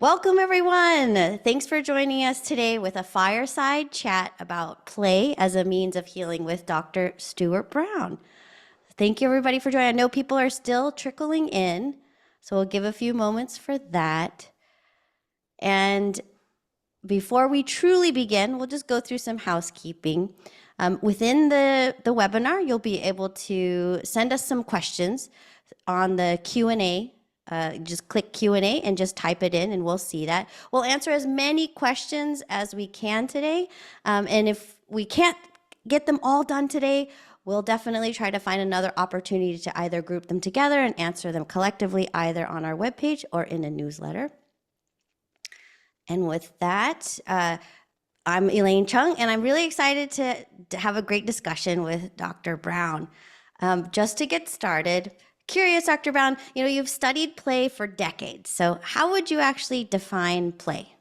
Welcome, everyone. Thanks for joining us today with a fireside chat about play as a means of healing with Dr. Stuart Brown. Thank you, everybody, for joining. I know people are still trickling in, so we'll give a few moments for that. And before we truly begin, we'll just go through some housekeeping. Within the webinar, you'll be able to send us some questions on the Q&A. Just click Q&A and just type it in and we'll see that. We'll answer as many questions as we can today. And if we can't get them all done today, we'll definitely try to find another opportunity to either group them together and answer them collectively, either on our webpage or in a newsletter. And with that, I'm Elaine Chung, and I'm really excited to have a great discussion with Dr. Brown. Just to get started, curious, Dr. Brown, you've studied play for decades, so how would you actually define play?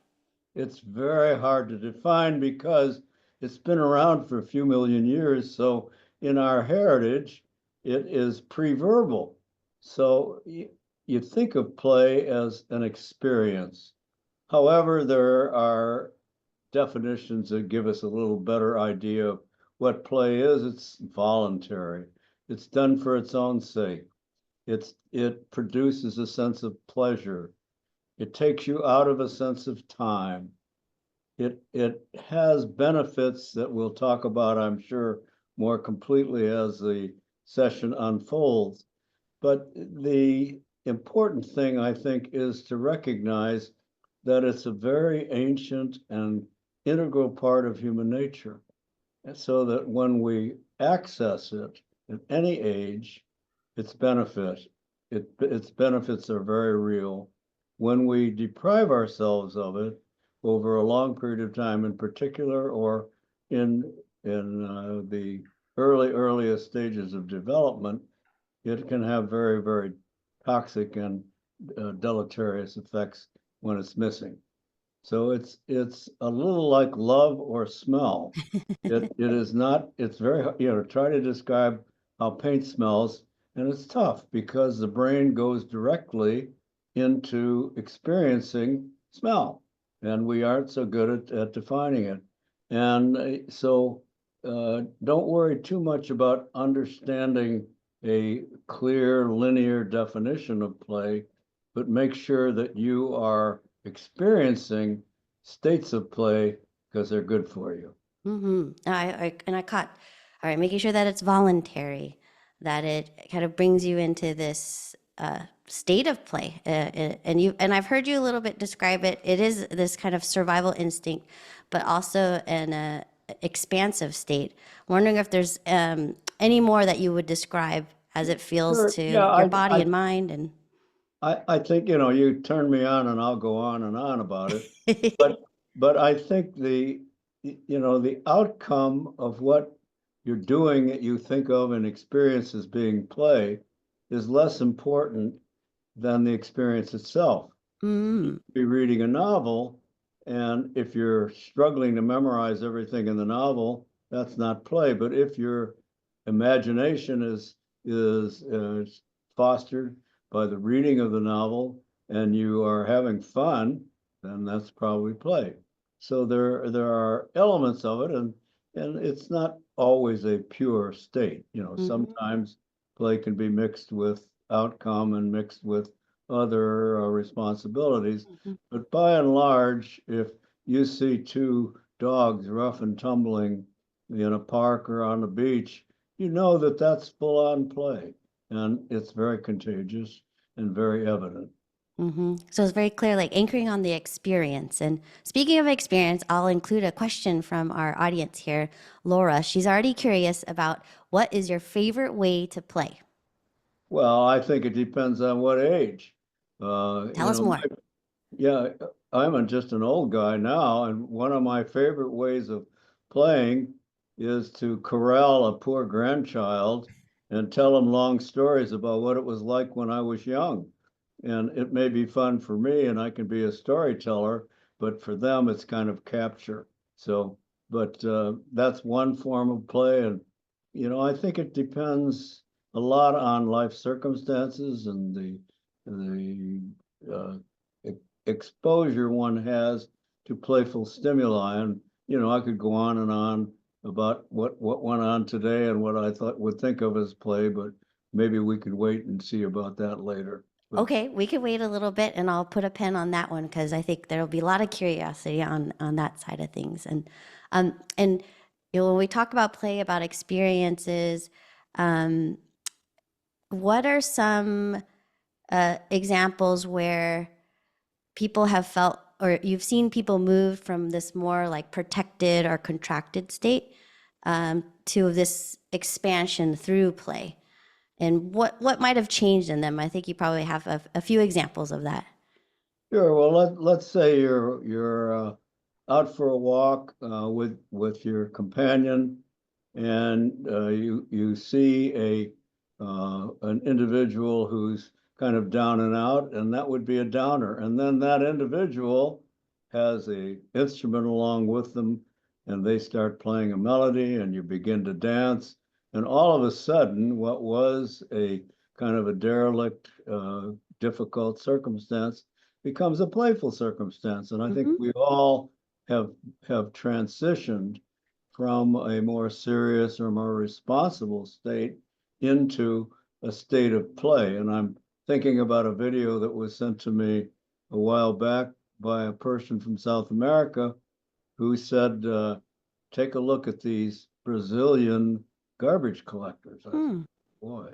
It's very hard to define because it's been around for a few million years. So in our heritage, it is pre-verbal. So you think of play as an experience. However, there are definitions that give us a little better idea of what play is. It's voluntary. It's done for its own sake. It produces a sense of pleasure. It takes you out of a sense of time. It has benefits that we'll talk about, I'm sure, more completely as the session unfolds. But the important thing, I think, is to recognize that it's a very ancient and integral part of human nature. And so that when we access it at any age, its benefits are very real. When we deprive ourselves of it over a long period of time, in particular, or in the earliest stages of development, it can have very, very toxic and deleterious effects when it's missing. So it's a little like love or smell. It is not. It's very, try to describe how paint smells, and it's tough because the brain goes directly into experiencing smell, and we aren't so good at defining it. And so don't worry too much about understanding a clear linear definition of play, but make sure that you are experiencing states of play because they're good for you. I caught, all right, making sure that it's voluntary, that it kind of brings you into this state of play. And I've heard you a little bit describe it. It is this kind of survival instinct, but also an expansive state. Wondering if there's any more that you would describe as it feels Sure. to Yeah, your body and mind. And I think, you turn me on and I'll go on and on about it. But I think the outcome of what you're doing that you think of and experience as being play is less important than the experience itself. mm, Be reading a novel, and if you're struggling to memorize everything in the novel, that's not play. But if your imagination is fostered by the reading of the novel and you are having fun, then that's probably play. So there are elements of it, and it's not always a pure state. mhm. Sometimes play can be mixed with outcome and mixed with other responsibilities. Mhm. But by and large, if you see two dogs rough and tumbling in a park or on the beach, you know that that's full on play, and it's very contagious and very evident. So it's very clear, like anchoring on the experience. And speaking of experience, I'll include a question from our audience here, Laura. She's already curious about what is your favorite way to play? Well, I think it depends on what age. Tell us more. Yeah, I'm just an old guy now, and one of my favorite ways of playing is to corral a poor grandchild and tell him long stories about what it was like when I was young. And it may be fun for me, and I can be a storyteller, but for them, it's kind of capture. So, but that's one form of play, and I think it depends a lot on life circumstances and the exposure one has to playful stimuli. And, I could go on and on about what went on today and what I would think of as play, but maybe we could wait and see about that later. But Okay, we could wait a little bit and I'll put a pin on that one because I think there'll be a lot of curiosity on that side of things. And when we talk about play, about experiences, um, what are some examples where people have felt or you've seen people move from this more like protected or contracted state to this expansion through play? And what might have changed in them? I think you probably have a few examples of that. sure. Well, let's say you're out for a walk with your companion, and you see an individual who's kind of down and out, and that would be a downer. And then that individual has a instrument along with them, and they start playing a melody, and you begin to dance, and all of a sudden, what was a kind of a derelict, difficult circumstance becomes a playful circumstance. And I think Mm-hmm. we all have transitioned from a more serious or more responsible state into a state of play. And I'm thinking about a video that was sent to me a while back by a person from South America who said, take a look at these Brazilian garbage collectors. I thought, Hmm. boy.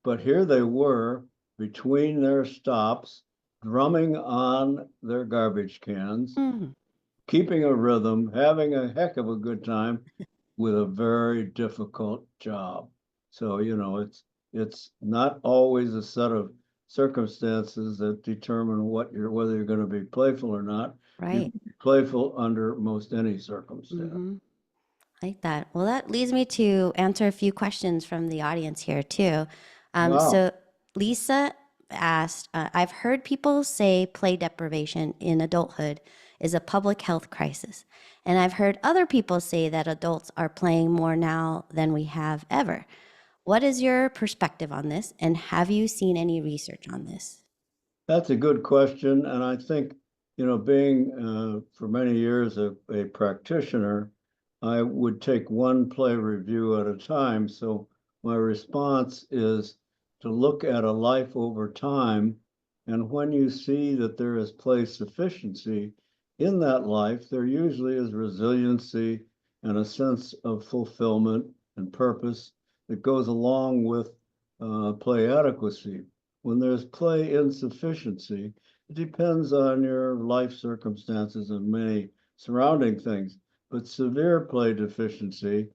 But here they were between their stops, drumming on their garbage cans, Hmm. keeping a rhythm, having a heck of a good time with a very difficult job. So, it's not always a set of circumstances that determine whether you're going to be playful or not. You Right. can be playful under most any circumstance. Mm-hmm. Like that. Well, that leads me to answer a few questions from the audience here too. Wow. So Lisa asked, I've heard people say play deprivation in adulthood is a public health crisis. And I've heard other people say that adults are playing more now than we have ever. What is your perspective on this? And have you seen any research on this? That's a good question. And I think, being for many years a practitioner, I would take one play review at a time. So my response is to look at a life over time. And when you see that there is play sufficiency in that life, there usually is resiliency and a sense of fulfillment and purpose that goes along with play adequacy. When there's play insufficiency, it depends on your life circumstances and many surrounding things. But severe play deficiency,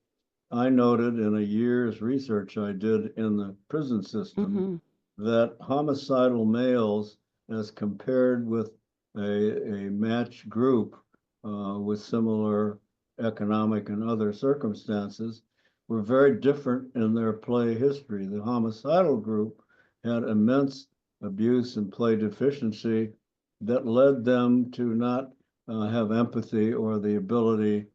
I noted in a year's research I did in the prison system Mm-hmm. that homicidal males, as compared with a matched group with similar economic and other circumstances, were very different in their play history. The homicidal group had immense abuse and play deficiency that led them to not have empathy or the ability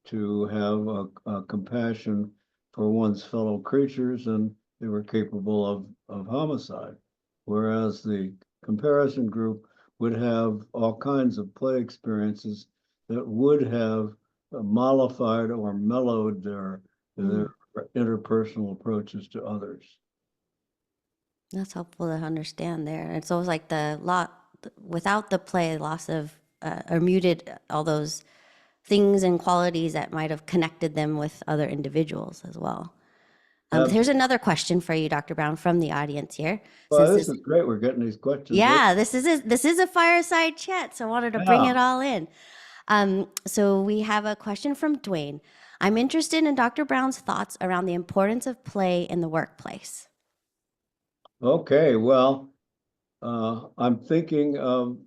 to have a compassion for one's fellow creatures, and they were capable of homicide. Whereas the comparison group would have all kinds of play experiences that would have mollified or mellowed their interpersonal approaches to others. That's helpful to understand there. It's always like the lot without the play, loss of or muted all those things and qualities that might have connected them with other individuals as well. Here's Absolutely. another question for you, Dr. Brown, from the audience here. Well, Since this this, is great. We're getting these questions in. yeah, this is a fireside chat, so I wanted to bring Yeah. it all in. So we have a question from Dwayne. I'm interested in Dr. Brown's thoughts around the importance of play in the workplace. Okay. Well, I'm thinking of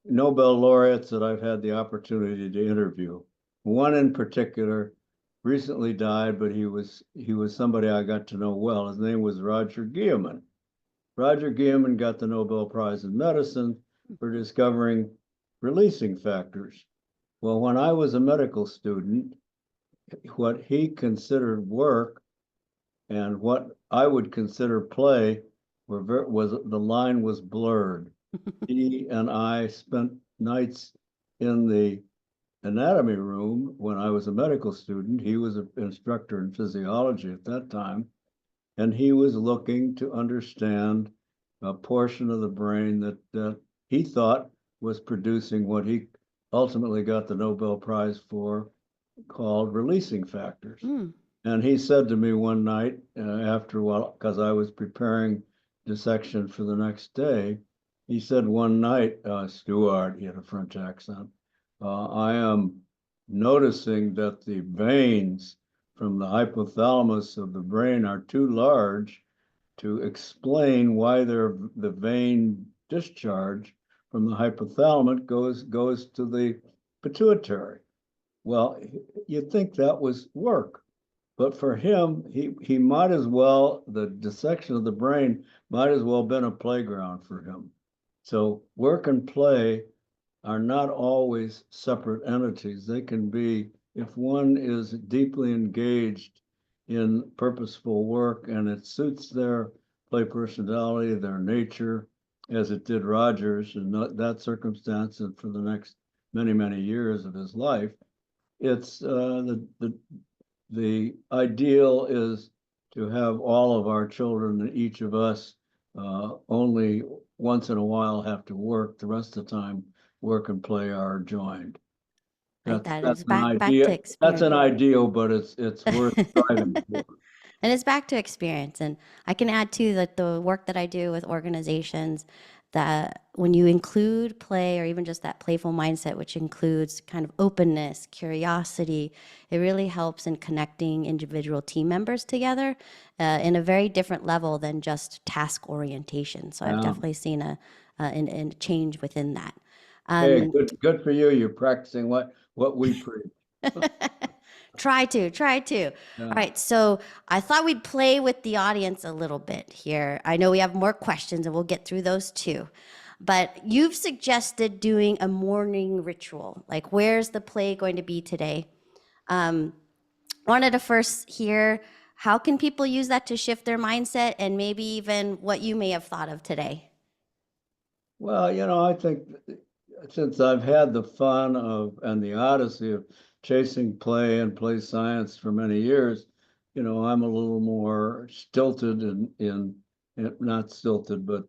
Nobel laureates that I've had the opportunity to interview. One in particular recently died, but he was somebody I got to know well. His name was Roger Guillemot. Roger Guillemot got the Nobel Prize in Medicine for discovering releasing factors. Well, when I was a medical student, what he considered work and what I would consider play was the line was blurred. He and I spent nights in the anatomy room when I was a medical student. He was an instructor in physiology at that time, and he was looking to understand a portion of the brain that he thought was producing what he ultimately got the Nobel Prize for, called releasing factors. Mm. And he said to me one night after a while, because I was preparing dissection for the next day, he said one night, Stuart, he had a French accent, I am noticing that the veins from the hypothalamus of the brain are too large to explain why the vein discharge from the hypothalamus goes to the pituitary. Well, you'd think that was work, but for him, he might as well, the dissection of the brain might as well have been a playground for him. So work and play are not always separate entities. They can be, if one is deeply engaged in purposeful work and it suits their play personality, their nature, as it did Rogers in that circumstance and for the next many, many years of his life, it's the ideal is to have all of our children and each of us only once in a while have to work. The rest of the time, work and play are joined. Like that That's is an back to idea. That's an experience. ideal, but it's worth striving for. And it's back to experience. And I can add too that the work that I do with organizations, that when you include play or even just that playful mindset, which includes kind of openness, curiosity, it really helps in connecting individual team members together in a very different level than just task orientation. So I've Yeah. definitely seen a change within that. Hey, Um, good for you. You're practicing what we preach. Try to. All Yeah. right, so I thought we'd play with the audience a little bit here. I know we have more questions and we'll get through those too. But you've suggested doing a morning ritual. Like, where's the play going to be today? Wanted to first hear how can people use that to shift their mindset and maybe even what you may have thought of today. Well, I think since I've had the fun of and the odyssey of chasing play and play science for many years, I'm a little more stilted in not stilted, but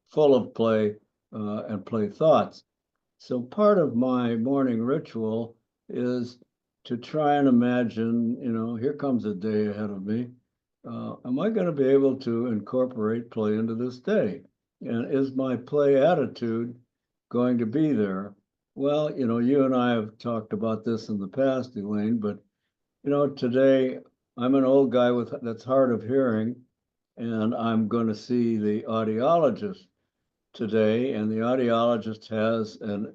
full of play and play thoughts. So part of my morning ritual is to try and imagine, here comes a day ahead of me. Am I going to be able to incorporate play into this day? And is my play attitude going to be there? Well, you and I have talked about this in the past, Elaine, but today I'm an old guy that's hard of hearing, and I'm going to see the audiologist today, and the audiologist has an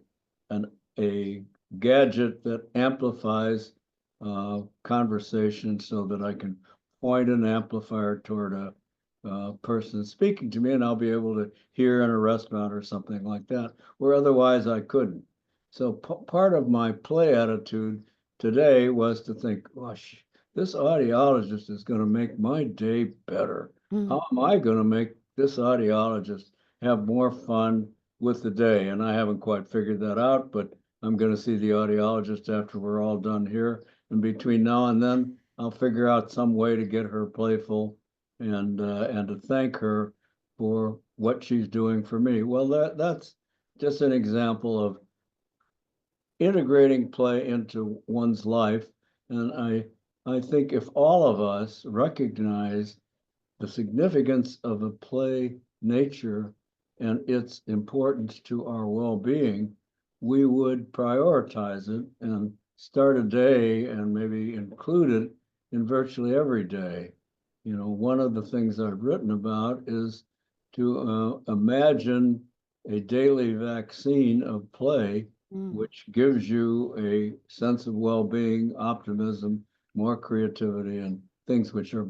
a gadget that amplifies conversation so that I can point an amplifier toward a person speaking to me, and I'll be able to hear in a restaurant or something like that, where otherwise I couldn't. So part of my play attitude today was to think, gosh, this audiologist is going to make my day better. Mm. How am I going to make this audiologist have more fun with the day? And I haven't quite figured that out, but I'm going to see the audiologist after we're all done here. And between now and then, I'll figure out some way to get her playful and to thank her for what she's doing for me. Well, that's just an example of integrating play into one's life. And I think if all of us recognize the significance of a play nature and its importance to our well-being, we would prioritize it and start a day and maybe include it in virtually every day. One of the things I've written about is to imagine a daily vaccine of play, Mm. which gives you a sense of well-being, optimism, more creativity, and things which are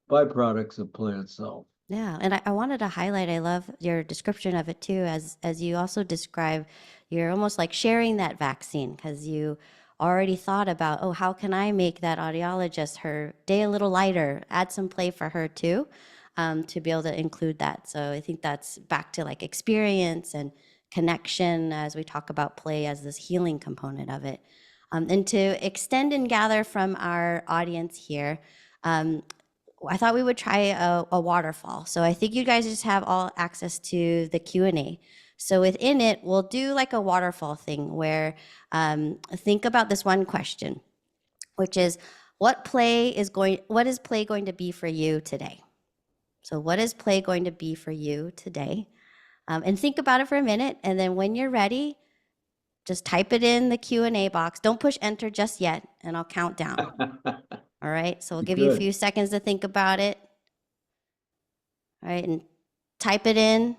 byproducts of play itself. Yeah, and I wanted to highlight, I love your description of it too, as you also describe, you're almost like sharing that vaccine because you already thought about, oh, how can I make that audiologist her day a little lighter, add some play for her too. to be able to include that. So I think that's back to like experience and connection as we talk about play as this healing component of it. And to extend and gather from our audience here, I thought we would try a waterfall. So I think you guys just have all access to the Q&A. So within it, we'll do like a waterfall thing where think about this one question, which is what is play going to be for you today? So what is play going to be for you today? And think about it for a minute, and then when you're ready, just type it in the Q&A box. Don't push enter just yet, and I'll count down. All right, so we'll give you a few seconds to think about it. All right, and type it in.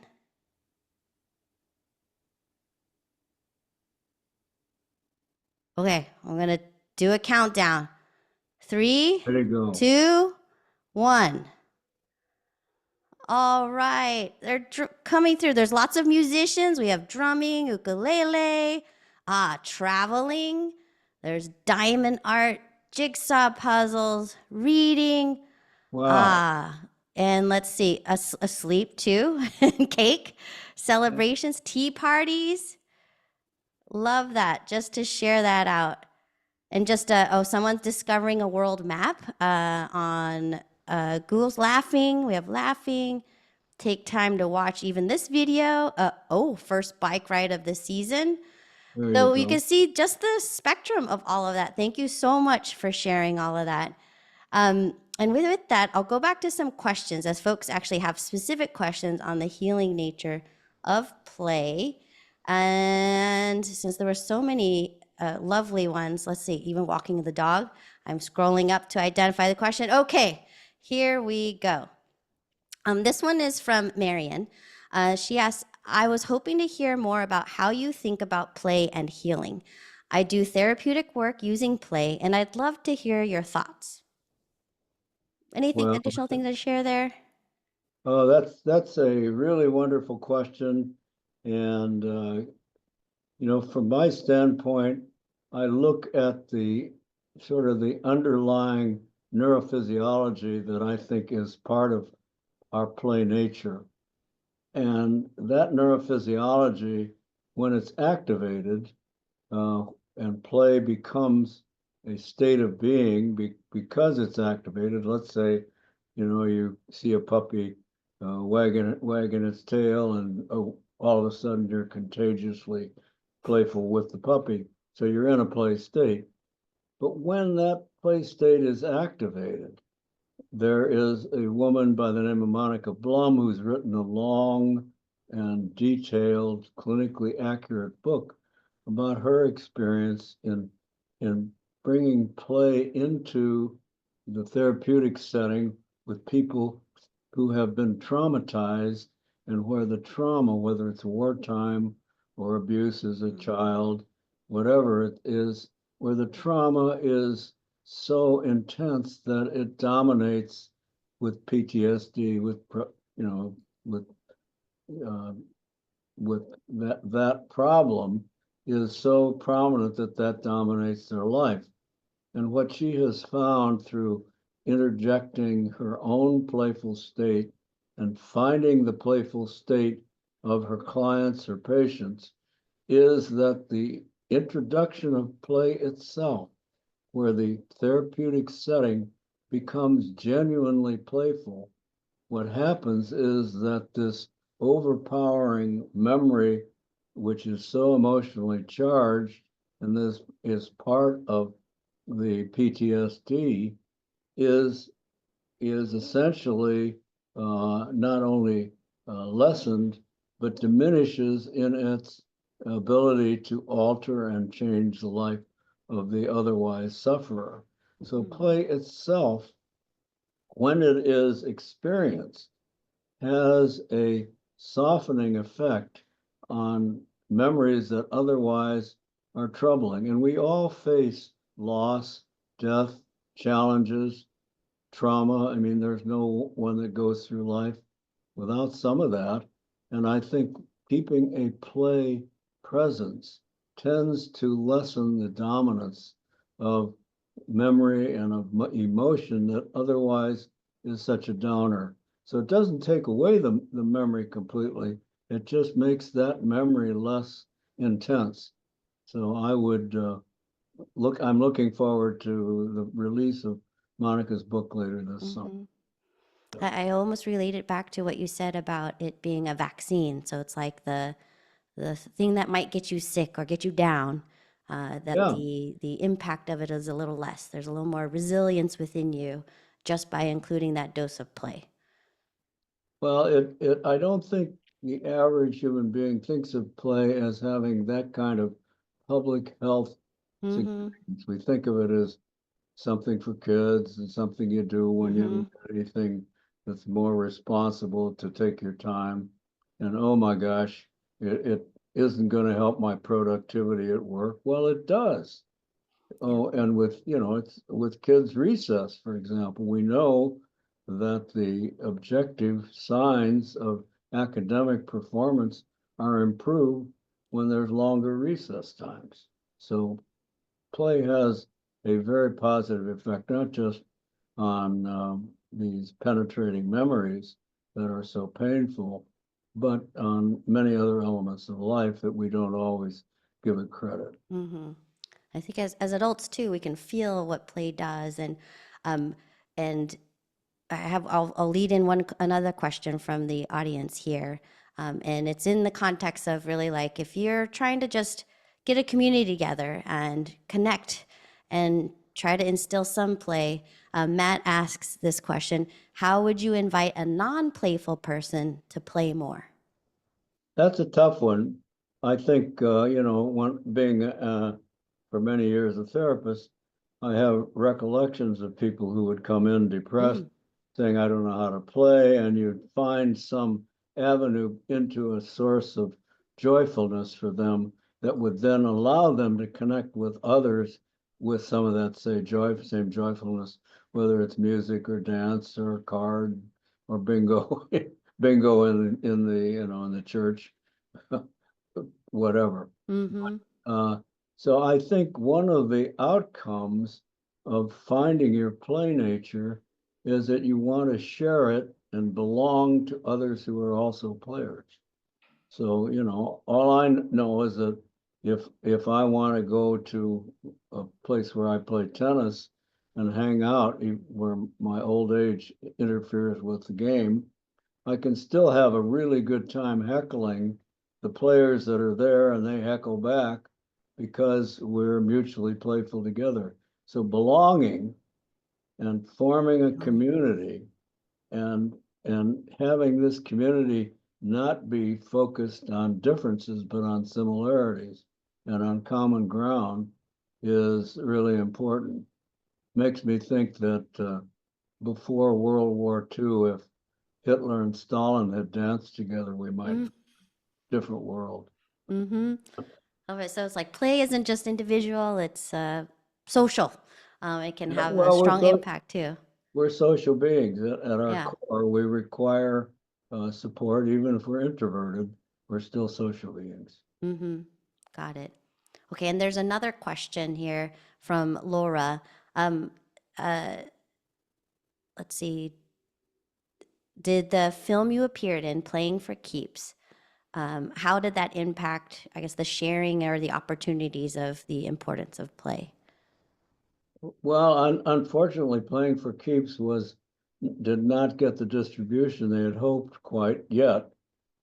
Okay, I'm gonna do a countdown. 3, 2, 1. All right, they're coming through. There's lots of musicians. We have drumming, ukulele, traveling. There's diamond art, jigsaw puzzles, reading. Wow. And let's see, asleep too, cake, celebrations, tea parties. Love that, just to share that out. And just, someone's discovering a world map on Google's laughing. We have laughing. Take time to watch even this video. First bike ride of the season. So you can see just the spectrum of all of that. Thank you so much for sharing all of that. And with that, I'll go back to some questions as folks actually have specific questions on the healing nature of play. And since there were so many lovely ones, let's see, even walking the dog, I'm scrolling up to identify the question. Okay, here we go. This one is from Marion. She asks, I was hoping to hear more about how you think about play and healing. I do therapeutic work using play, and I'd love to hear your thoughts. Anything additional things to share there? Oh, that's a really wonderful question. And, from my standpoint, I look at the sort of the underlying neurophysiology that I think is part of our play nature. And that neurophysiology, when it's activated, and play becomes a state of being because it's activated. Let's say, you see a puppy wagging its tail, and all of a sudden you're contagiously playful with the puppy. So you're in a play state. But when that play state is activated, there is a woman by the name of Monica Blum who's written a long and detailed, clinically accurate book about her experience in bringing play into the therapeutic setting with people who have been traumatized, and where the trauma, whether it's wartime or abuse as a child, whatever it is, where the trauma is so intense that it dominates with PTSD, with that problem is so prominent that dominates their life. And what she has found through interjecting her own playful state and finding the playful state of her clients, her patients, is that the introduction of play itself, where the therapeutic setting becomes genuinely playful, what happens is that this overpowering memory, which is so emotionally charged, and this is part of the PTSD, is essentially not only lessened, but diminishes in its ability to alter and change the life of the otherwise sufferer. So play itself, when it is experienced, has a softening effect on memories that otherwise are troubling. And we all face loss, death, challenges, trauma. I mean, there's no one that goes through life without some of that. And I think keeping a play presence tends to lessen the dominance of memory and of emotion that otherwise is such a downer. So it doesn't take away the memory completely. It just makes that memory less intense. So I would I'm looking forward to the release of Monica's book later this summer. Mm-hmm. I almost relate it back to what you said about it being a vaccine. So it's like the thing that might get you sick or get you down, that Yeah. the impact of it is a little less. There's a little more resilience within you just by including that dose of play. Well, I don't think the average human being thinks of play as having that kind of public health Mm-hmm. significance. We think of it as something for kids and something you do when Mm-hmm. you do anything that's more responsible to take your time. And oh my gosh, it isn't going to help my productivity at work. Well, it does. Yeah. Oh, and with, it's with kids' recess, for example, we know that the objective signs of academic performance are improved when there's longer recess times. So play has a very positive effect, not just on these penetrating memories that are so painful, but on many other elements of life that we don't always give it credit. Mm-hmm. I think as adults too, we can feel what play does, um, and I'll lead in another question from the audience here, and it's in the context of really like if you're trying to just get a community together and connect and try to instill some play. Matt asks this question: how would you invite a non-playful person to play more? That's a tough one. I think, being for many years a therapist, I have recollections of people who would come in depressed, Mm, saying, I don't know how to play, and you'd find some avenue into a source of joyfulness for them that would then allow them to connect with others with some of that, same joyfulness, whether it's music or dance or card or bingo, bingo in the, in the church, whatever. mm-hmm. Uh, so I think one of the outcomes of finding your play nature is that you want to share it and belong to others who are also players. So, all I know is that if I want to go to a place where I play tennis and hang out where my old age interferes with the game, I can still have a really good time heckling the players that are there and they heckle back because we're mutually playful together. So belonging and forming a community and having this community not be focused on differences but on similarities and on common ground is really important. Makes me think that before World War II, if Hitler and Stalin had danced together, we might Mm-hmm. be a different world. Mm-hmm. Okay, so it's like play isn't just individual; it's social. It can Yeah, have a well, strong impact too. we're social beings at our Yeah. core. We require support, even if we're introverted. We're still social beings. Mm-hmm. Got it. Okay, and there's another question here from Laura. Um, uh, let's see. Did the film you appeared in, Playing for Keeps, how did that impact, I guess, the sharing or the opportunities of the importance of play? Well, unfortunately, Playing for Keeps did not get the distribution they had hoped quite yet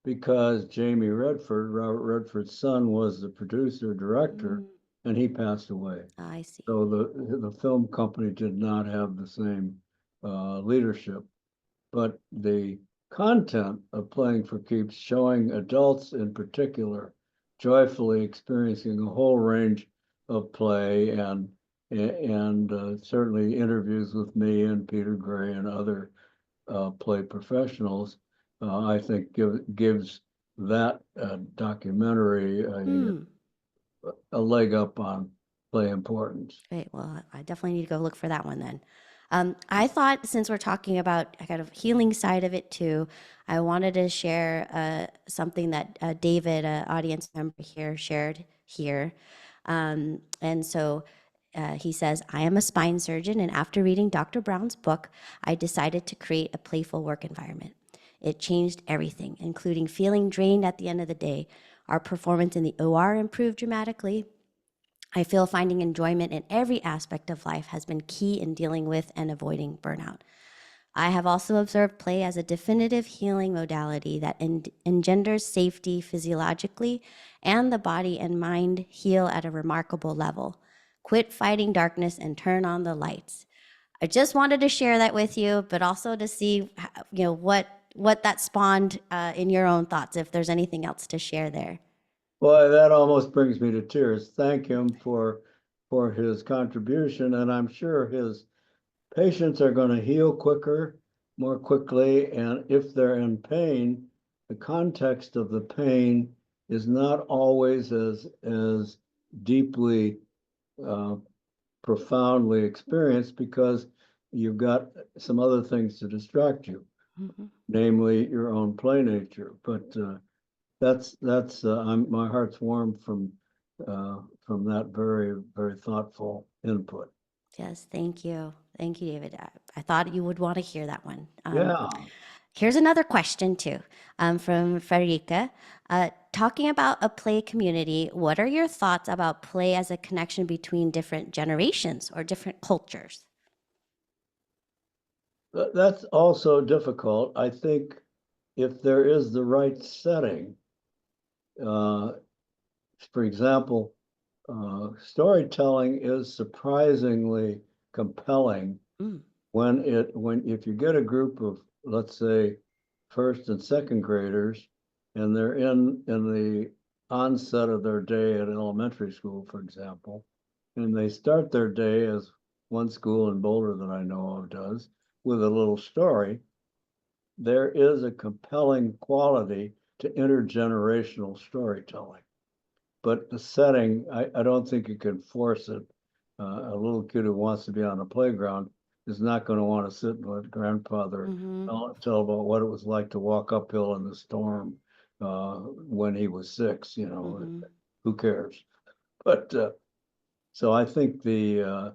because Jamie Redford, Robert Redford's son, was the producer director, Mm, and he passed away. I see. So the film company did not have the same leadership, but the content of Playing for Keeps, showing adults in particular joyfully experiencing a whole range of play and certainly interviews with me and Peter Gray and other play professionals, I think gives that documentary Mm, a leg up on play importance. great. Well, I definitely need to go look for that one then. I thought since we're talking about a kind of healing side of it too, I wanted to share something that David, an audience member here, shared here. And so He says, I am a spine surgeon, and after reading Dr. Brown's book, I decided to create a playful work environment. It changed everything, including feeling drained at the end of the day. Our performance in the OR improved dramatically. I feel finding enjoyment in every aspect of life has been key in dealing with and avoiding burnout. I have also observed play as a definitive healing modality that engenders safety physiologically, and the body and mind heal at a remarkable level. Quit fighting darkness and turn on the lights. I just wanted to share that with you, but also to see, what that spawned in your own thoughts. If there's anything else to share there. Boy, that almost brings me to tears. Thank him for his contribution, and I'm sure his patients are going to heal quicker, more quickly, and if they're in pain, the context of the pain is not always as deeply profoundly experienced because you've got some other things to distract you, namely your own play nature. But that's my heart's warm from that very, very thoughtful input. Yes, thank you. Thank you, David. I thought you would want to hear that one. Yeah. Here's another question, too, from Frederica. Talking about a play community, what are your thoughts about play as a connection between different generations or different cultures? That's also difficult. I think if there is the right setting, for example, storytelling is surprisingly compelling Mm. when if you get a group of, let's say, first and second graders, and they're in the onset of their day at elementary school, for example, and they start their day, as one school in Boulder that I know of does, with a little story, there is a compelling quality to intergenerational storytelling. But the setting, I don't think you can force it. A little kid who wants to be on the playground is not going to want to sit and let grandfather tell about what it was like to walk uphill in the storm when he was 6. Who cares? But so I think the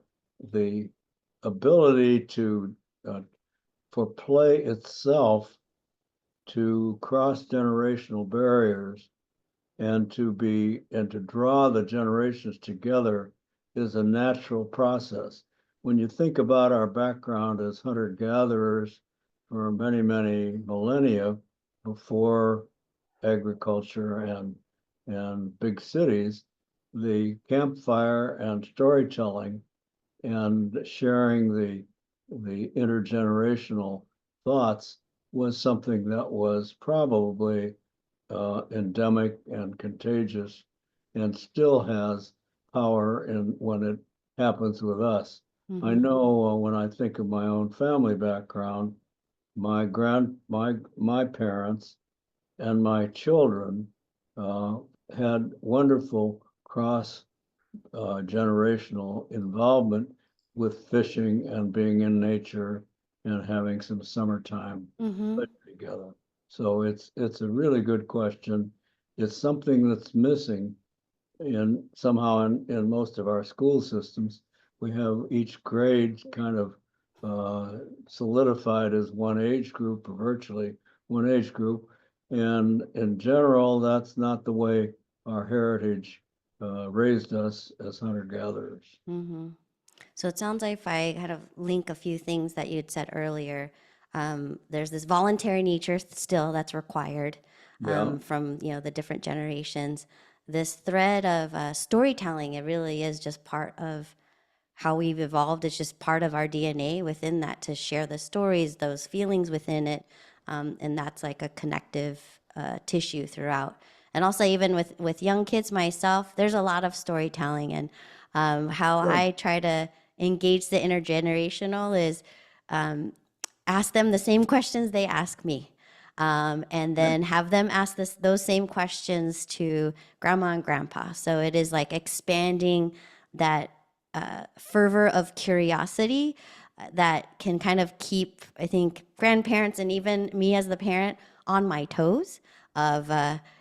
ability to for play itself to cross generational barriers and to draw the generations together is a natural process. When you think about our background as hunter-gatherers for many, many millennia before agriculture and big cities, the campfire and storytelling and sharing the intergenerational thoughts was something that was probably endemic and contagious, and still has power in when it happens with us. I know when I think of my own family background, my parents and my children had wonderful cross generational involvement with fishing and being in nature and having some summertime together. So it's a really good question. It's something that's missing somehow in most of our school systems. We have each grade kind of solidified as one age group, or virtually one age group. And in general, that's not the way our heritage raised us as hunter-gatherers. So it sounds like if I kind of link a few things that you had said earlier, there's this voluntary nature still that's required from the different generations. This thread of storytelling, it really is just part of how we've evolved. It's just part of our DNA within that to share the stories, those feelings within it, and that's like a connective tissue throughout. And also even with young kids myself, there's a lot of storytelling, and how I try to engage the intergenerational is ask them the same questions they ask me. And then have them ask those same questions to grandma and grandpa. So it is like expanding that fervor of curiosity that can kind of keep, I think, grandparents and even me as the parent on my toes of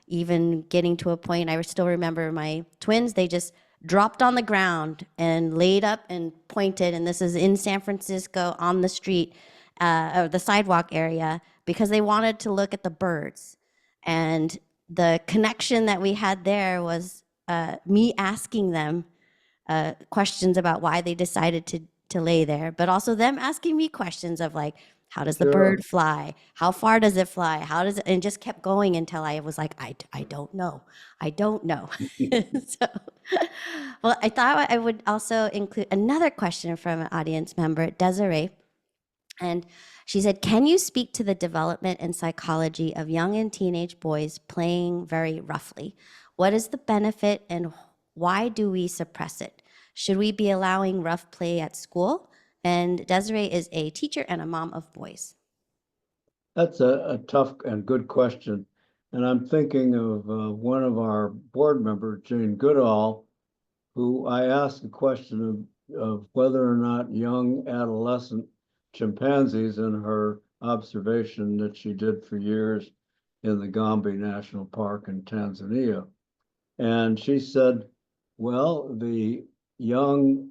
even getting to a point. I still remember my twins, they just dropped on the ground and laid up and pointed. And this is in San Francisco on the street, or the sidewalk area, because they wanted to look at the birds. And the connection that we had there was me asking them questions about why they decided to lay there, but also them asking me questions of like, how does the Sure. bird fly? How far does it fly? How does it? And just kept going until I was like, I don't know. I don't know. So, well, I thought I would also include another question from an audience member, Desiree. And she said, can you speak to the development and psychology of young and teenage boys playing very roughly? What is the benefit and why do we suppress it? Should we be allowing rough play at school? And Desiree is a teacher and a mom of boys. That's a tough and good question. And I'm thinking of one of our board members, Jane Goodall, who I asked the question of whether or not young adolescent chimpanzees, in her observation that she did for years in the Gombe National Park in Tanzania. And she said, well, the young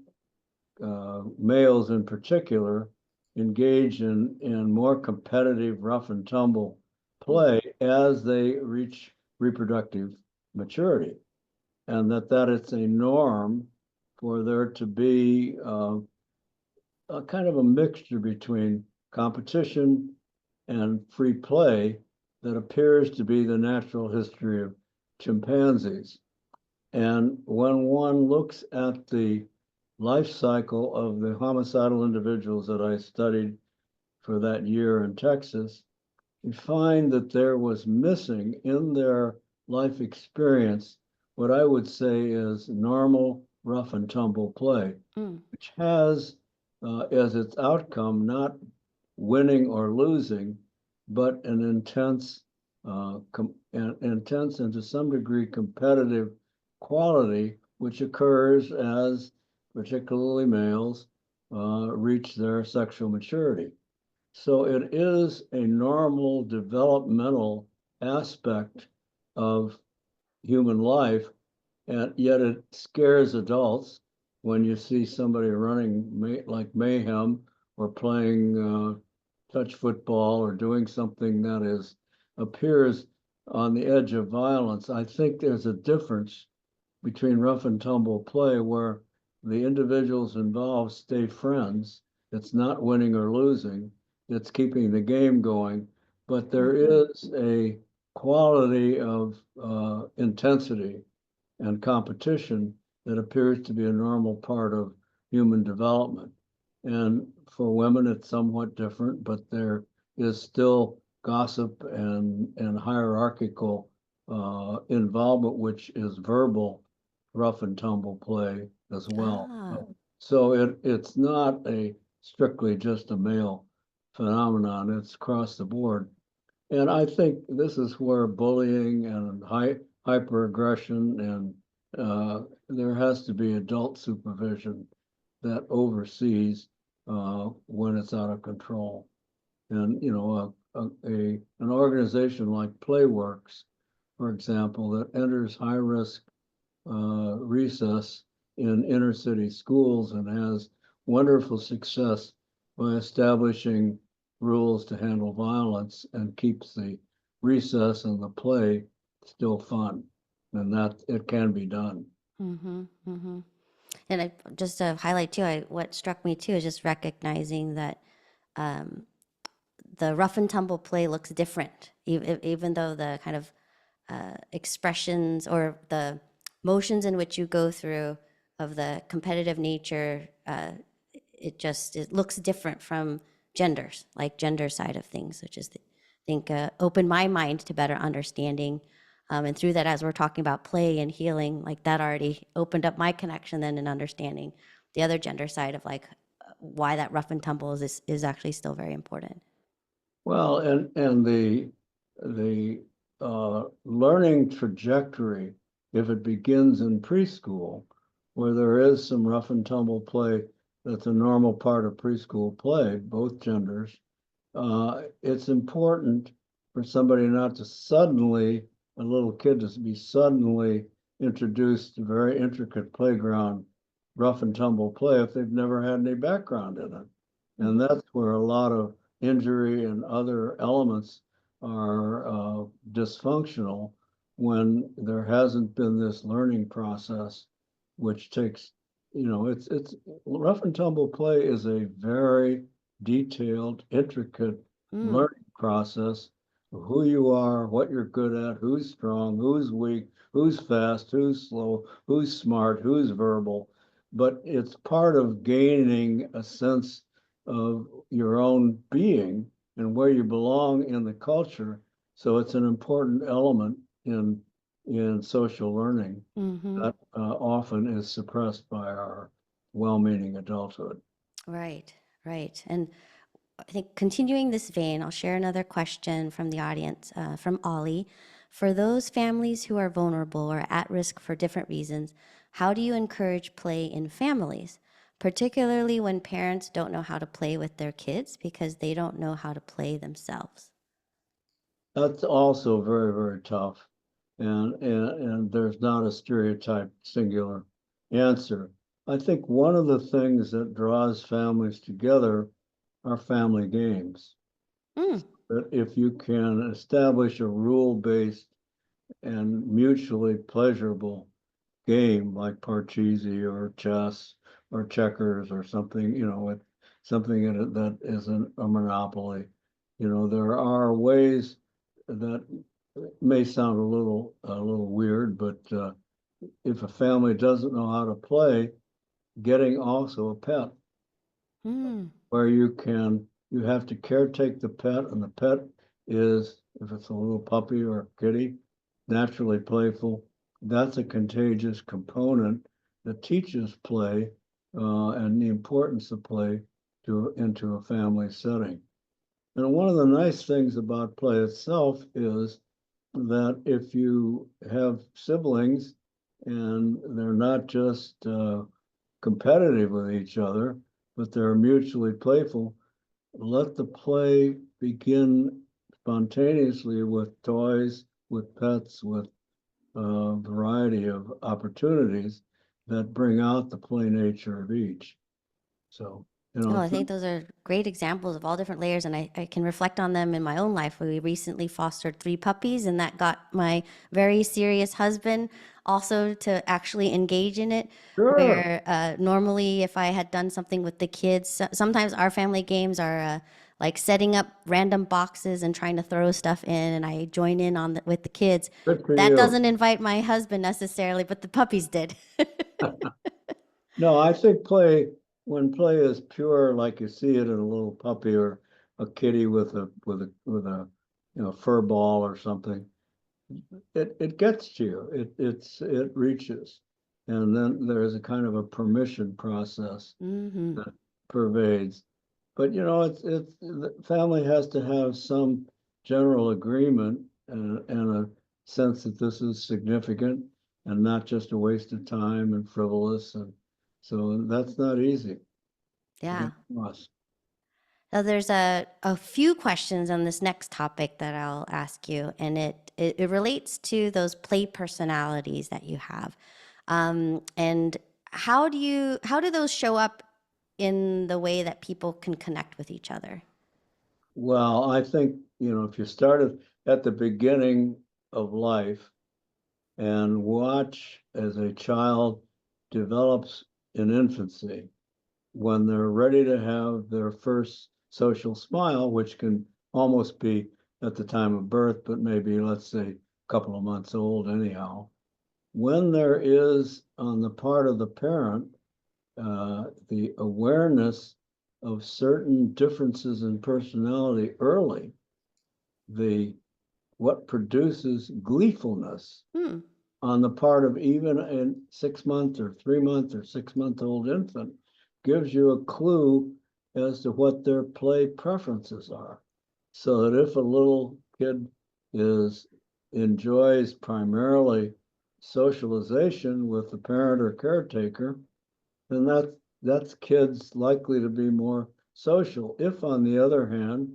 males in particular engage in more competitive rough and tumble play as they reach reproductive maturity, and that it's a norm for there to be a kind of a mixture between competition and free play that appears to be the natural history of chimpanzees. And when one looks at the life cycle of the homicidal individuals that I studied for that year in Texas, you find that there was missing in their life experience what I would say is normal rough and tumble play, which has as its outcome not winning or losing, but an intense, intense and to some degree competitive quality, which occurs as particularly males reach their sexual maturity. So it is a normal developmental aspect of human life, and yet it scares adults when you see somebody running like mayhem or playing touch football or doing something that appears on the edge of violence. I think there's a difference between rough and tumble play where the individuals involved stay friends. It's not winning or losing, it's keeping the game going. But there is a quality of intensity and competition that appears to be a normal part of human development. And for women, it's somewhat different, but there is still gossip and hierarchical involvement, which is verbal rough and tumble play as well. Ah. So it's not a strictly just a male phenomenon, it's across the board. And I think this is where bullying and hyperaggression and there has to be adult supervision that oversees when it's out of control. And you know, an organization like Playworks, for example, that enters high risk recess in inner city schools and has wonderful success by establishing rules to handle violence and keeps the recess and the play still fun, and that it can be done. And I just to highlight too, what struck me too is just recognizing that the rough and tumble play looks different, even though the kind of expressions or the motions in which you go through of the competitive nature, it looks different from genders, like gender side of things, which is, I think, opened my mind to better understanding. And through that, as we're talking about play and healing, like that already opened up my connection then in understanding the other gender side of like why that rough and tumble is actually still very important. Well, and the learning trajectory, if it begins in preschool, where there is some rough and tumble play, that's a normal part of preschool play, both genders. It's important for somebody not to suddenly, a little kid to be suddenly introduced a very intricate playground, rough and tumble play if they've never had any background in it. And that's where a lot of injury and other elements are dysfunctional when there hasn't been this learning process, which takes, it's rough and tumble play is a very detailed, intricate Mm. learning process of who you are, what you're good at, who's strong, who's weak, who's fast, who's slow, who's smart, who's verbal. But it's part of gaining a sense of your own being and where you belong in the culture. So it's an important element in social learning Mm-hmm. that often is suppressed by our well-meaning adulthood. Right, right. And I think continuing this vein, I'll share another question from the audience from Ollie. For those families who are vulnerable or at risk for different reasons, how do you encourage play in families, particularly when parents don't know how to play with their kids because they don't know how to play themselves? That's also very, very tough. And there's not a stereotyped singular answer. I think one of the things that draws families together are family games. Mm. That if you can establish a rule-based and mutually pleasurable game like Parcheesi or chess or checkers or something, with something in it that isn't a monopoly. There are ways that may sound a little weird, but if a family doesn't know how to play, getting also a pet Mm. where you have to caretake the pet, and the pet is, if it's a little puppy or a kitty, naturally playful. That's a contagious component that teaches play and the importance of play into a family setting. And one of the nice things about play itself is that if you have siblings and they're not just competitive with each other, but they're mutually playful, let the play begin spontaneously with toys, with pets, with a variety of opportunities that bring out the play nature of each. So, Oh, I think those are great examples of all different layers, and I can reflect on them in my own life. We recently fostered 3 puppies, and that got my very serious husband also to actually engage in it. sure, Where normally, if I had done something with the kids, sometimes our family games are like setting up random boxes and trying to throw stuff in, and I join in on with the kids. good for That you. doesn't invite my husband necessarily, but the puppies did. No, I think when play is pure, like you see it in a little puppy or a kitty with a fur ball or something, it gets to you. It reaches, and then there's a kind of a permission process Hmm. that pervades. But it's the family has to have some general agreement and a sense that this is significant and not just a waste of time and frivolous, and so that's not easy to get Yeah. across. Now, there's a few questions on this next topic that I'll ask you, and it relates to those play personalities that you have. And how do those show up in the way that people can connect with each other? Well, I think, if you started at the beginning of life and watch as a child develops in infancy, when they're ready to have their first social smile, which can almost be at the time of birth, but maybe, let's say, a couple of months old anyhow. When there is, on the part of the parent, the awareness of certain differences in personality early, the what produces gleefulness Hmm. on the part of even a 6 month or 3 month or 6 month old infant gives you a clue as to what their play preferences are. So that if a little kid is enjoys primarily socialization with the parent or caretaker, then that's kids likely to be more social. If, on the other hand,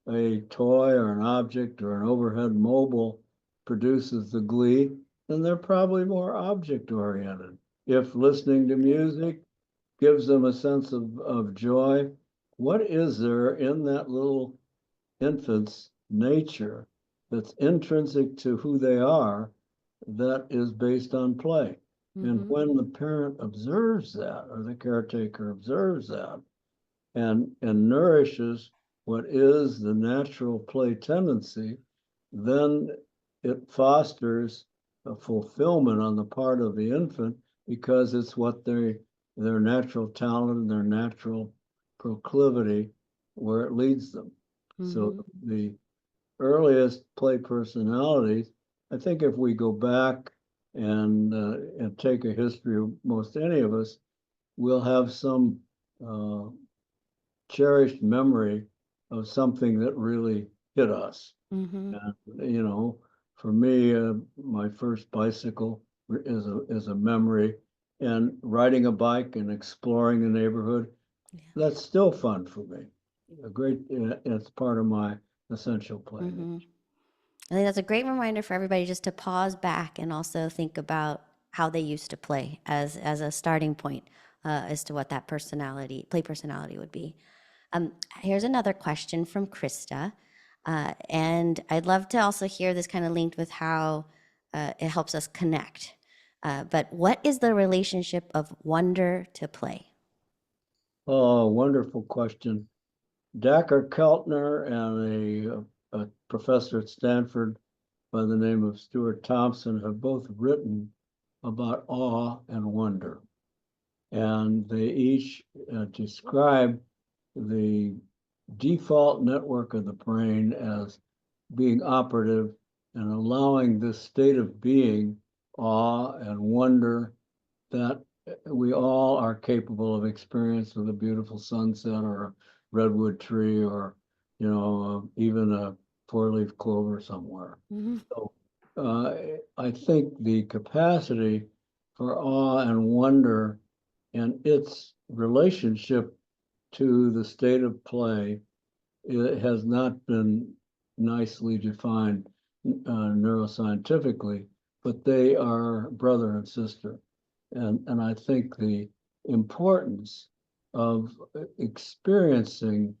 a toy or an object or an overhead mobile produces the glee, then they're probably more object oriented. If listening to music gives them a sense of joy, what is there in that little infant's nature that's intrinsic to who they are that is based on play? And Mm-hmm. when the parent observes that, or the caretaker observes that, and nourishes what is the natural play tendency, then it fosters a fulfillment on the part of the infant because it's what their natural talent and their natural proclivity where it leads them. So Mm-hmm. the earliest play personalities, I think if we go back and take a history of most any of us, we'll have some uh, cherished memory of something that really hit us. Mm-hmm. And, for me, my first bicycle is a memory, and riding a bike and exploring the neighborhood, Yeah. that's still fun for me. It's part of my essential play. Mm-hmm. I think that's a great reminder for everybody just to pause back and also think about how they used to play as a starting point as to what that play personality would be. Here's another question from Krista. And I'd love to also hear this kind of linked with how it helps us connect. But what is the relationship of wonder to play? Oh, wonderful question. Dacher Keltner and a professor at Stanford by the name of Stuart Thompson have both written about awe and wonder. And they each describe the default network of the brain as being operative and allowing this state of being, awe and wonder, that we all are capable of experience with a beautiful sunset or a redwood tree or, even a four-leaf clover somewhere. Mm-hmm. So I think the capacity for awe and wonder and its relationship to the state of play, it has not been nicely defined neuroscientifically, but they are brother and sister. And I think the importance of experiencing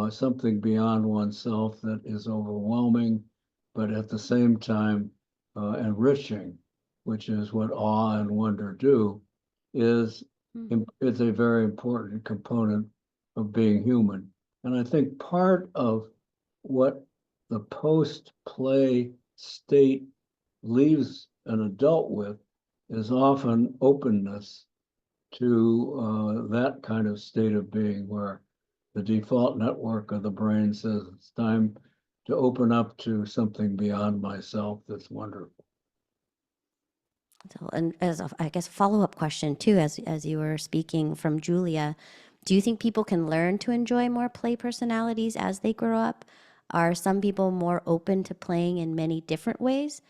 something beyond oneself that is overwhelming, but at the same time enriching, which is what awe and wonder do, is it's a very important component of being human. And I think part of what the post-play state leaves an adult with is often openness to that kind of state of being where the default network of the brain says it's time to open up to something beyond myself that's wonderful. So, and as a, I guess, follow up question too, as you were speaking from Julia, do you think people can learn to enjoy more play personalities as they grow up? Are some people more open to playing in many different ways?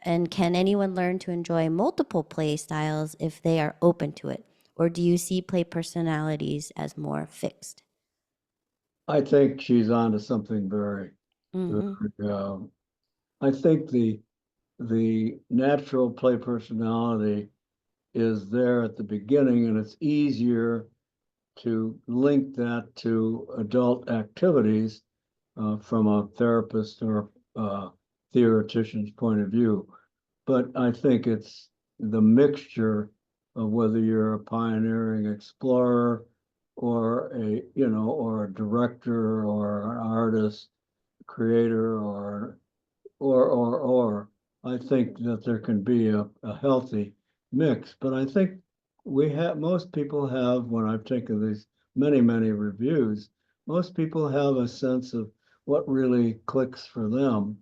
And can anyone learn to enjoy multiple play styles if they are open to it? Or do you see play personalities as more fixed? I think she's on to something very, Mm-hmm. very I think the natural play personality is there at the beginning, and it's easier to link that to adult activities from a therapist or theoretician's point of view. But I think it's the mixture of whether you're a pioneering explorer or or a director or an artist, creator, or I think that there can be a healthy mix. But I think most people have, when I've taken these many, many reviews, most people have a sense of what really clicks for them.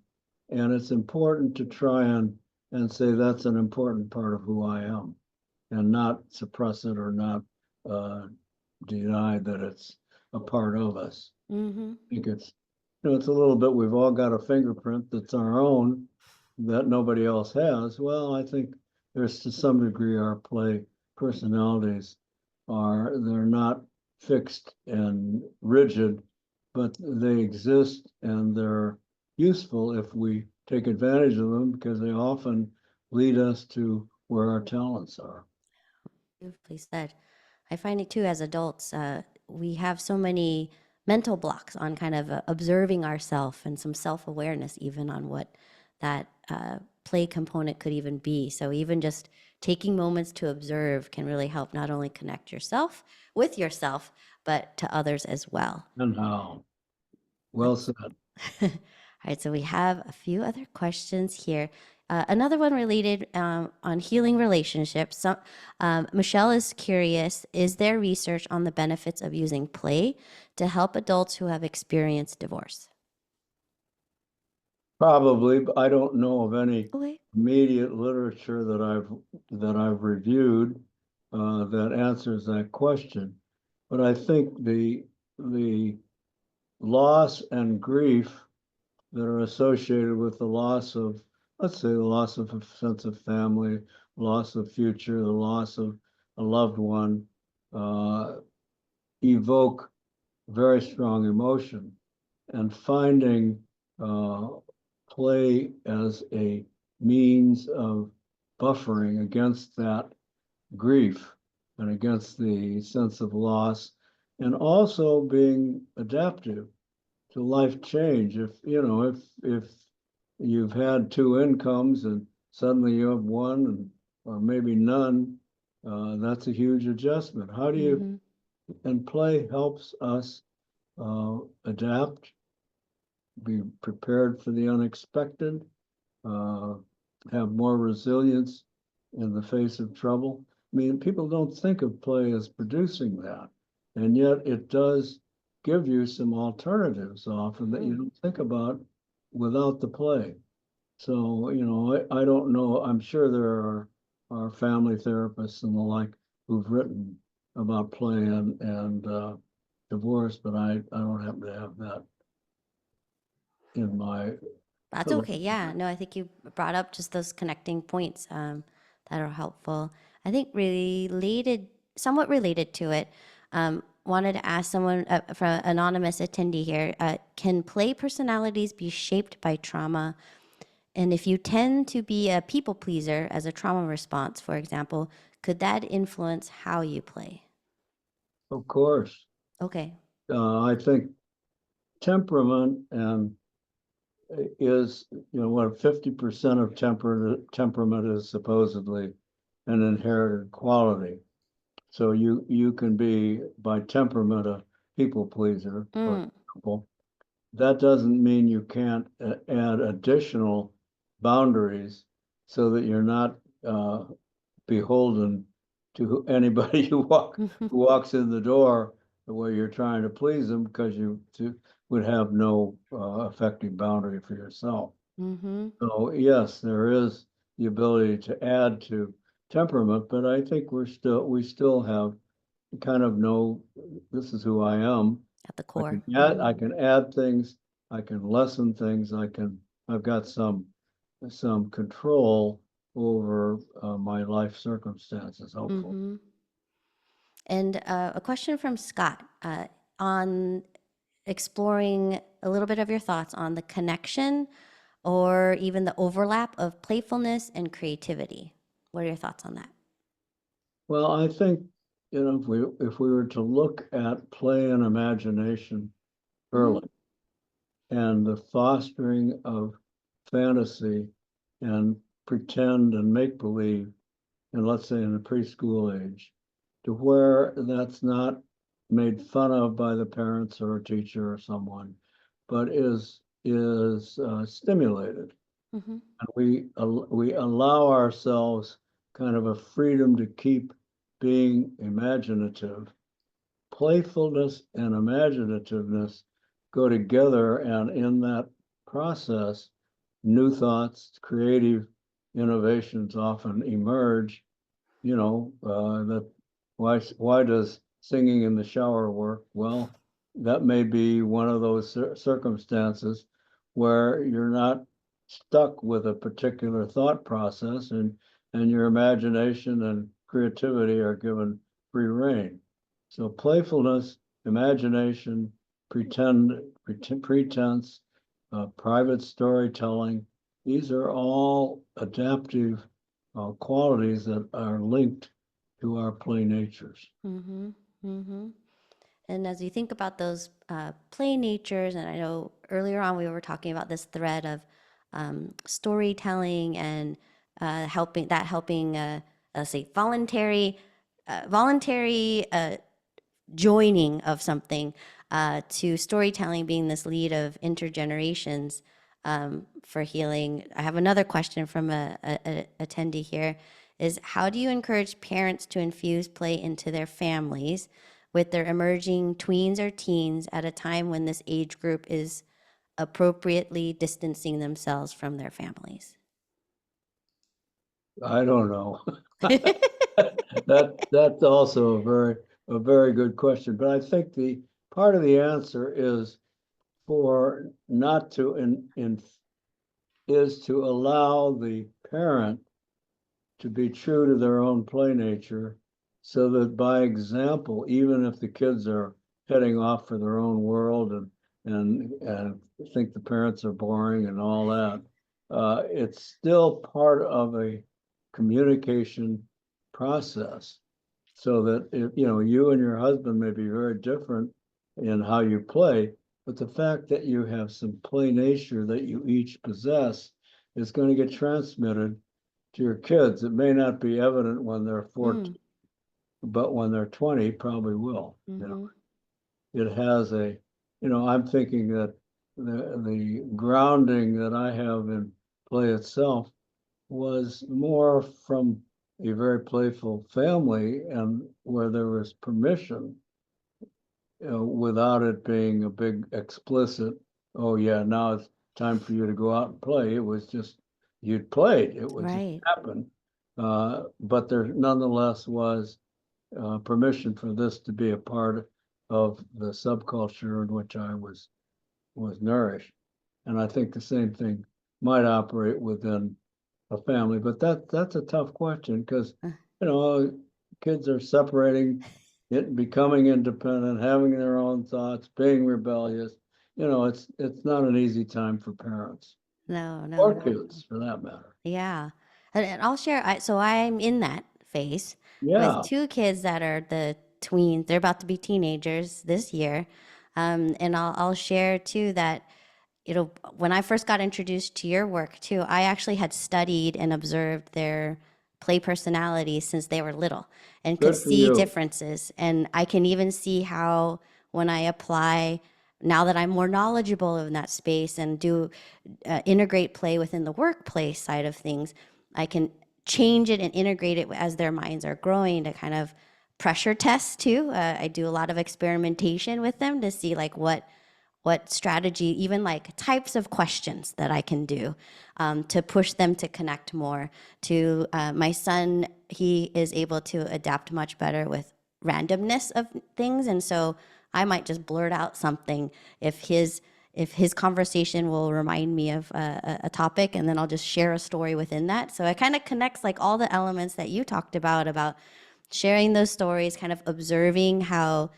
And it's important to try and say that's an important part of who I am and not suppress it or not uh, deny that it's a part of us. Mm-hmm. I think it's a little bit, we've all got a fingerprint that's our own that nobody else has. Well, I think there's to some degree our play personalities they're not fixed and rigid, but they exist and they're useful if we take advantage of them because they often lead us to where our talents are. Beautifully said. I find it too as adults, we have so many mental blocks on kind of observing ourselves and some self awareness, even on what that play component could even be. So, even just taking moments to observe can really help not only connect yourself with yourself, but to others as well. And how? Well said. All right, so we have a few other questions here. Another one related on healing relationships. So, Michelle is curious, is there research on the benefits of using play to help adults who have experienced divorce? Probably, but I don't know of any Okay. immediate literature that I've reviewed that answers that question. But I think the loss and grief that are associated with the loss of, let's say, the loss of a sense of family, loss of future, the loss of a loved one, uh, evoke very strong emotion. And finding uh, play as a means of buffering against that grief and against the sense of loss, and also being adaptive to life change. If you've had two incomes and suddenly you have one and or maybe none, that's a huge adjustment. How do you Mm-hmm. and play helps us adapt, be prepared for the unexpected, uh, have more resilience in the face of trouble. I mean, people don't think of play as producing that, and yet it does give you some alternatives often that you don't think about without the play. So, I don't know. I'm sure there are family therapists and the like who've written about play and divorce, but I don't happen to have that in my That's okay. Yeah. No, I think you brought up just those connecting points that are helpful. I think related, somewhat related to it, wanted to ask someone from an anonymous attendee here, can play personalities be shaped by trauma? And if you tend to be a people pleaser as a trauma response, for example, could that influence how you play? Of course. Okay. I think temperament and is, what 50% of temperament is supposedly an inherited quality. So you can be by temperament a people pleaser, for Mm. example. That doesn't mean you can't add additional boundaries so that you're not beholden to anybody who walks in the door where you're trying to please them because would have no effective boundary for yourself. Mm-hmm. So yes, there is the ability to add to temperament, but I think we still have kind of know this is who I am. At the core. Mm-hmm. I can add things, I can lessen things, I've got some control over my life circumstances, hopefully. Mm-hmm. And a question from Scott on exploring a little bit of your thoughts on the connection or even the overlap of playfulness and creativity. What are your thoughts on that? Well, I think, if we were to look at play and imagination Mm-hmm. early and the fostering of fantasy and pretend and make believe, and let's say in the preschool age, to where that's not made fun of by the parents or a teacher or someone, but is stimulated. Mm-hmm. And we allow ourselves kind of a freedom to keep being imaginative. Playfulness and imaginativeness go together, and in that process, new thoughts, creative innovations often emerge. That why does singing in the shower work? Well, that may be one of those circumstances where you're not stuck with a particular thought process, and your imagination and creativity are given free rein. So playfulness, imagination, pretense, private storytelling, these are all adaptive qualities that are linked to our play natures. Mm-hmm. Mm-hmm. And as you think about those play natures, and I know earlier on we were talking about this thread of storytelling and helping, let's say, voluntary joining of something to storytelling being this lead of intergenerations for healing. I have another question from a attendee here is how do you encourage parents to infuse play into their families with their emerging tweens or teens at a time when this age group is appropriately distancing themselves from their families? I don't know. That's also a very good question. But I think the part of the answer is for not to is to allow the parent to be true to their own play nature so that by example, even if the kids are heading off for their own world and think the parents are boring and all that, it's still part of a communication process so that if, you and your husband may be very different in how you play, but the fact that you have some play nature that you each possess is going to get transmitted to your kids. It may not be evident when they're 14, Mm, but when they're 20, probably will. mm-hmm. It has I'm thinking that the grounding that I have in play itself was more from a very playful family and where there was permission, without it being a big explicit, oh yeah, now it's time for you to go out and play. It was just, you'd played, it would just Right. happen. But there nonetheless was permission for this to be a part of the subculture in which I was nourished. And I think the same thing might operate within a family, but that's a tough question because Uh, you know kids are separating, becoming independent, having their own thoughts, being rebellious. It's not an easy time for parents no, no, or no. kids for that matter. Yeah. And I'll share. So I'm in that phase with Yeah, two kids that are the tweens. They're about to be teenagers this year. And I'll share too that, when I first got introduced to your work too, I actually had studied and observed their play personalities since they were little and could good for see you. differences. And I can even see how when I apply, now that I'm more knowledgeable in that space and do integrate play within the workplace side of things, I can change it and integrate it as their minds are growing to kind of pressure test too. I do a lot of experimentation with them to see like what strategy, even like types of questions that I can do to push them to connect more. To my son, he is able to adapt much better with randomness of things, and so I might just blurt out something if his conversation will remind me of a topic, and then I'll just share a story within that. So it kind of connects like all the elements that you talked about sharing those stories, kind of observing how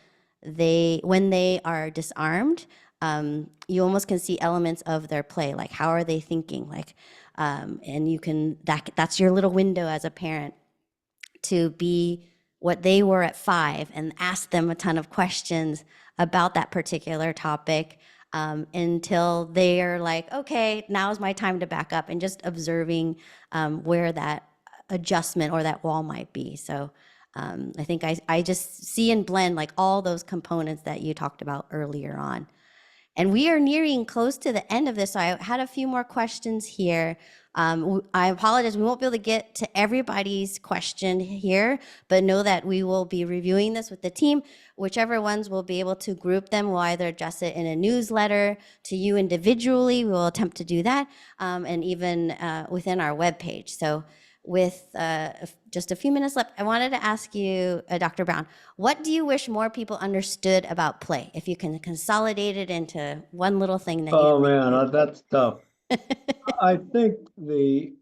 when they are disarmed, you almost can see elements of their play, like how are they thinking, like, and that's your little window as a parent to be what they were at 5 and ask them a ton of questions about that particular topic until they're like, okay, now's my time to back up, and just observing where that adjustment or that wall might be. So I think I just see and blend like all those components that you talked about earlier on. And we are nearing close to the end of this. So I had a few more questions here. I apologize, we won't be able to get to everybody's question here, but know that we will be reviewing this with the team. Whichever ones we'll be able to group them, we'll either address it in a newsletter to you individually, we will attempt to do that, and even within our webpage. So with just a few minutes left, I wanted to ask you, Dr. Brown, what do you wish more people understood about play? If you can consolidate it into one little thing that you Oh man, think. that's tough. I think the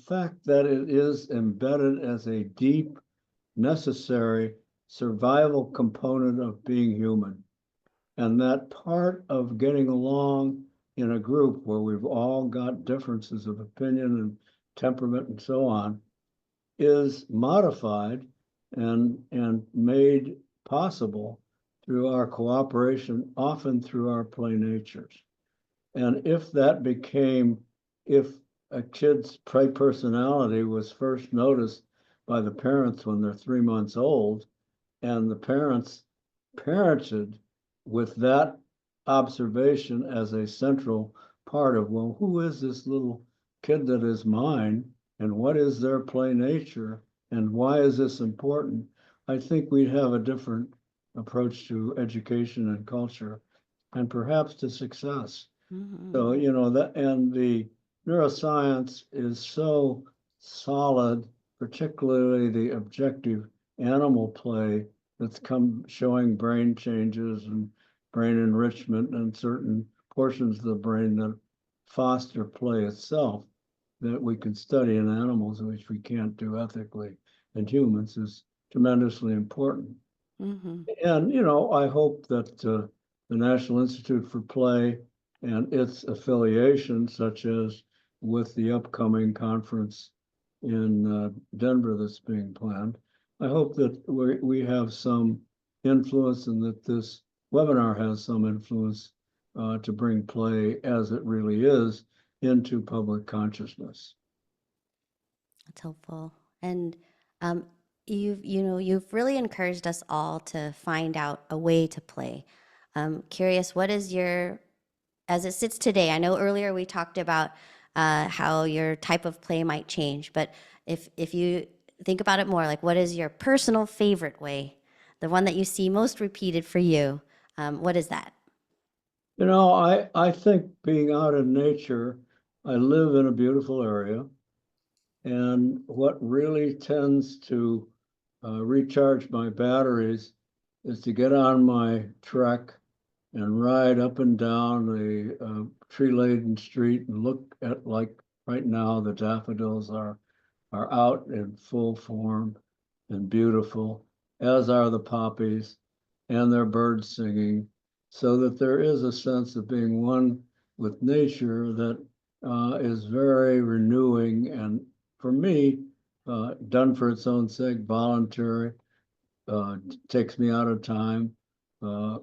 fact that it is embedded as a deep, necessary survival component of being human. And that part of getting along in a group where we've all got differences of opinion temperament and so on, is modified and made possible through our cooperation, often through our play natures. And if a kid's play personality was first noticed by the parents when they're 3 months old, and the parents parented with that observation as a central part of, well, who is this little kid that is mine, and what is their play nature, and why is this important? I think we'd have a different approach to education and culture, and perhaps to success. So, and the neuroscience is so solid, particularly the objective animal play that's come showing brain changes and brain enrichment and certain portions of the brain that foster play itself that we can study in animals, which we can't do ethically in humans, is tremendously important. And, I hope that the National Institute for Play and its affiliations, such as with the upcoming conference in Denver that's being planned, I hope that we have some influence and that this webinar has some influence to bring play as it really is into public consciousness. That's helpful. And you've really encouraged us all to find out a way to play. Curious, what is your, as it sits today? I know earlier we talked about how your type of play might change, but if you think about it more, like what is your personal favorite way, the one that you see most repeated for you? What is that? I think being out in nature, I live in a beautiful area, and what really tends to recharge my batteries is to get on my trek and ride up and down the tree-laden street and look at, like right now, the daffodils are out in full form and beautiful, as are the poppies, and their birds singing, so that there is a sense of being one with nature that is very renewing, and for me, done for its own sake, voluntary, takes me out of time,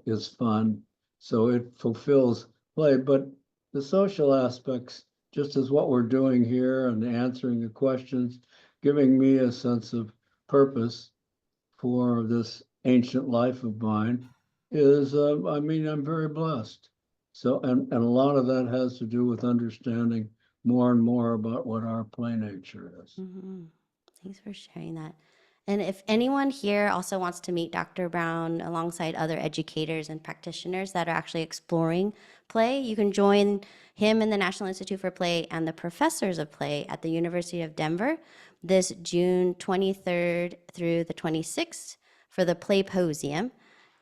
is fun. So it fulfills play, but the social aspects, just as what we're doing here and answering the questions, giving me a sense of purpose for this ancient life of mine is, I'm very blessed. So, and a lot of that has to do with understanding more and more about what our play nature is. Thanks for sharing that. And if anyone here also wants to meet Dr. Brown alongside other educators and practitioners that are actually exploring play, you can join him in the National Institute for Play and the professors of play at the University of Denver this June 23rd through the 26th for the Playposium.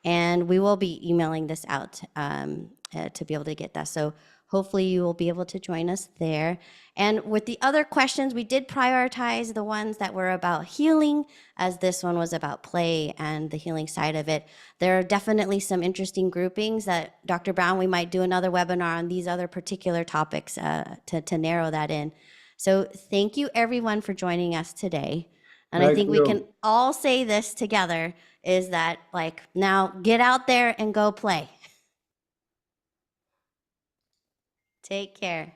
And we will be emailing this out to be able to get that. So hopefully you will be able to join us there. And with the other questions, we did prioritize the ones that were about healing, as this one was about play and the healing side of it. There are definitely some interesting groupings that Dr. Brown, we might do another webinar on these other particular topics to narrow that in. So thank you everyone for joining us today. And I think we can all say this together, is that, like, now get out there and go play. Take care.